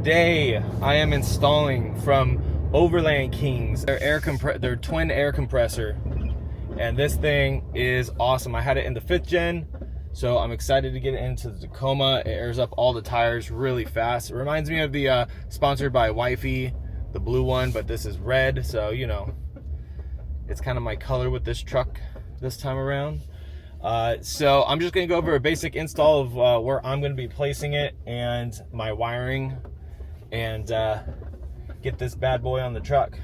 Today I am installing from Overland Kings their twin air compressor, and this thing is awesome. I had it in the 5th gen, so I'm excited to get it into the Tacoma. It airs up all the tires really fast. It reminds me of the sponsored by Wifey, the blue one, but this is red, so you know, it's kind of my color with this truck this time around. So I'm just gonna go over a basic install of where I'm gonna be placing it and my wiring, and get this bad boy on the truck.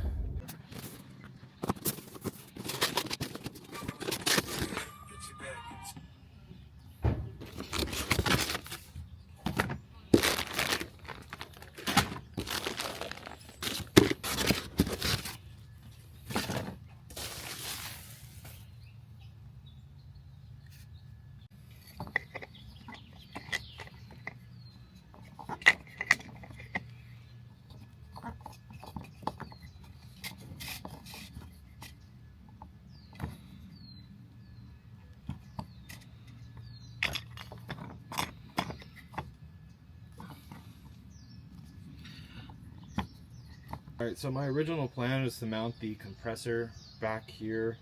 Alright, so my original plan was to mount the compressor back here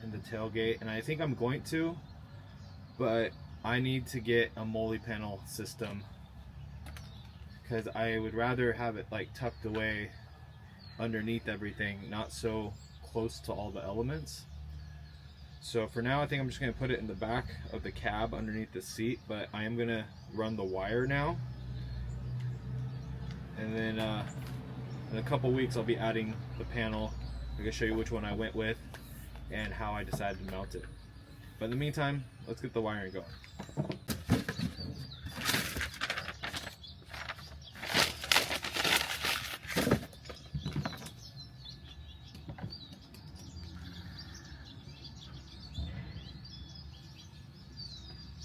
in the tailgate, and I think I'm going to, but I need to get a multi-panel system because I would rather have it like tucked away underneath everything, not so close to all the elements. So for now I think I'm just going to put it in the back of the cab underneath the seat, but I am going to run the wire now, and then in a couple weeks I'll be adding the panel. I can show you which one I went with and how I decided to mount it. But in the meantime, let's get the wiring going.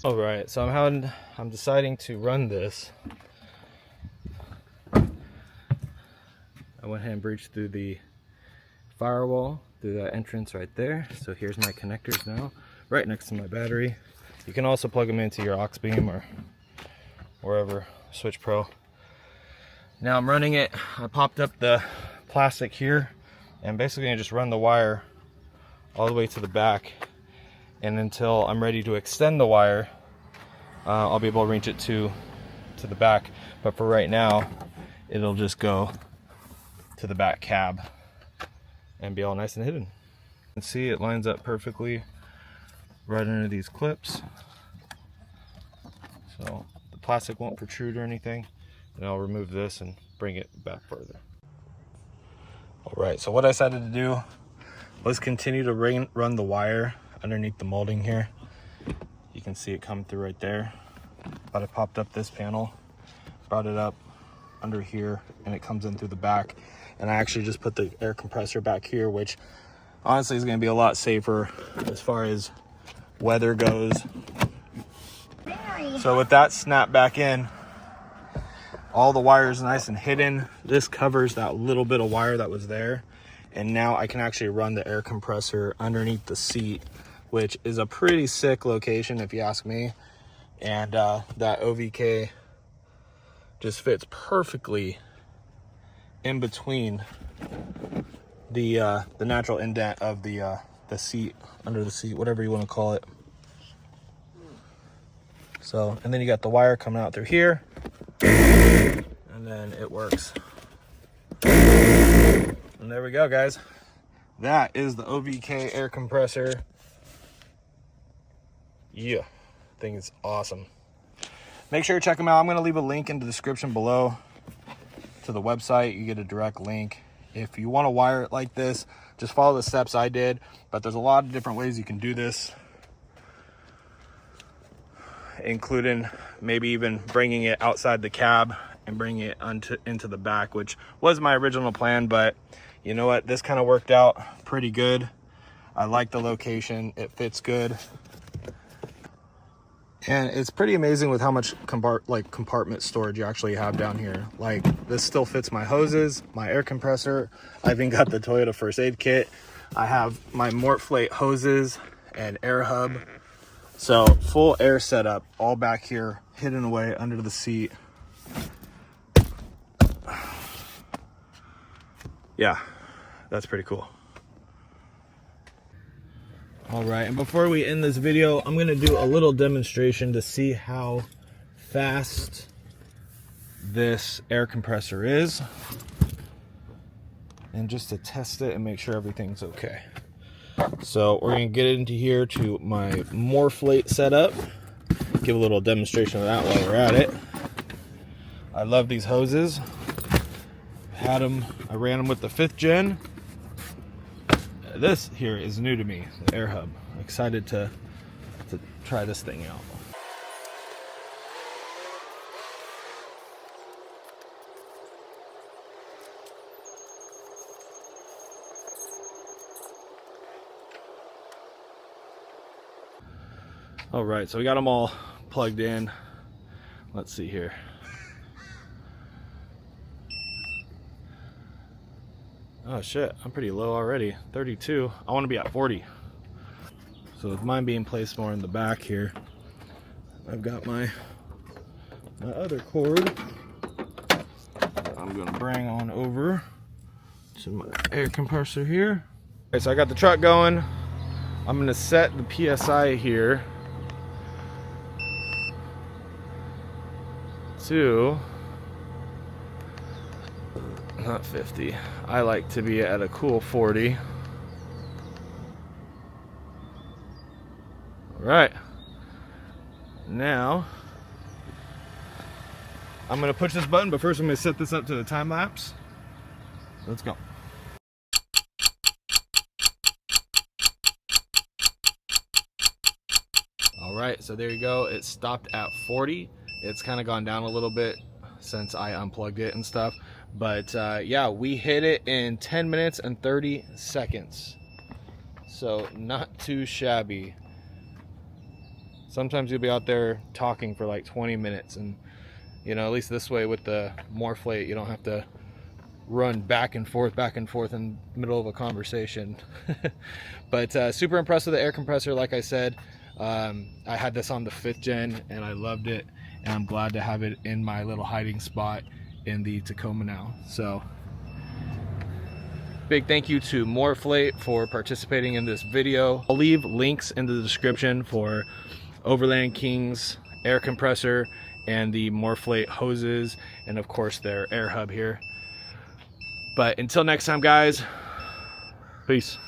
Alright, so I'm deciding to run this. I went ahead and breached through the firewall, through that entrance right there. So here's my connectors now, right next to my battery. You can also plug them into your aux beam or wherever, Switch Pro. Now I'm running it. I popped up the plastic here, and basically I just run the wire all the way to the back, and until I'm ready to extend the wire, I'll be able to reach it to the back. But for right now, it'll just go to the back cab and be all nice and hidden. You can see it lines up perfectly right under these clips, so the plastic won't protrude or anything. And I'll remove this and bring it back further. Alright, so what I decided to do was continue to run the wire underneath the molding here. You can see it come through right there, but I popped up this panel, brought it up under here, and it comes in through the back. And I actually just put the air compressor back here, which honestly is going to be a lot safer as far as weather goes. So with that snap back in, all the wires nice and hidden. This covers that little bit of wire that was there, and now I can actually run the air compressor underneath the seat, which is a pretty sick location if you ask me. And that OVK just fits perfectly in between the natural indent of the seat, under the seat, whatever you want to call it. So, and then you got the wire coming out through here, and then it works. And there we go, guys. That is the OVK air compressor. Yeah, I think it's awesome. Make sure to check them out. I'm going to leave a link in the description below to the website. You get a direct link. If you want to wire it like this, just follow the steps I did, but there's a lot of different ways you can do this, including maybe even bringing it outside the cab and bringing it into the back, which was my original plan. But you know what, this kind of worked out pretty good. I like the location, it fits good. And it's pretty amazing with how much compartment storage you actually have down here. Like, this still fits my hoses, my air compressor. I even got the Toyota first aid kit. I have my Mortflate hoses and air hub. So full air setup all back here, hidden away under the seat. yeah, that's pretty cool. All right, and before we end this video, I'm gonna do a little demonstration to see how fast this air compressor is, and just to test it and make sure everything's okay. So we're gonna get into here to my Morphlate setup, give a little demonstration of that while we're at it. I love these hoses. I ran them with the 5th gen. This here is new to me, the air hub. I'm excited to try this thing out. All right, so we got them all plugged in. Let's see here. Oh shit, I'm pretty low already. 32. I want to be at 40. So with mine being placed more in the back here, I've got my other cord that I'm gonna bring on over to my air compressor here. Okay, so I got the truck going. I'm gonna set the PSI here to not 50. I like to be at a cool 40. All right. Now I'm gonna push this button, but first I'm gonna set this up to the time lapse. Let's go. All right, so there you go. It stopped at 40. It's kind of gone down a little bit since I unplugged it and stuff. But yeah, we hit it in 10 minutes and 30 seconds. So not too shabby. Sometimes you'll be out there talking for like 20 minutes, and you know, at least this way with the Morphlate, you don't have to run back and forth in the middle of a conversation. But super impressed with the air compressor. Like I said, I had this on the 5th gen and I loved it, and I'm glad to have it in my little hiding spot in the Tacoma now. So big thank you to Morphlate for participating in this video. I'll leave links in the description for Overland King's air compressor and the Morphlate hoses, and of course their air hub here. But until next time, guys, peace.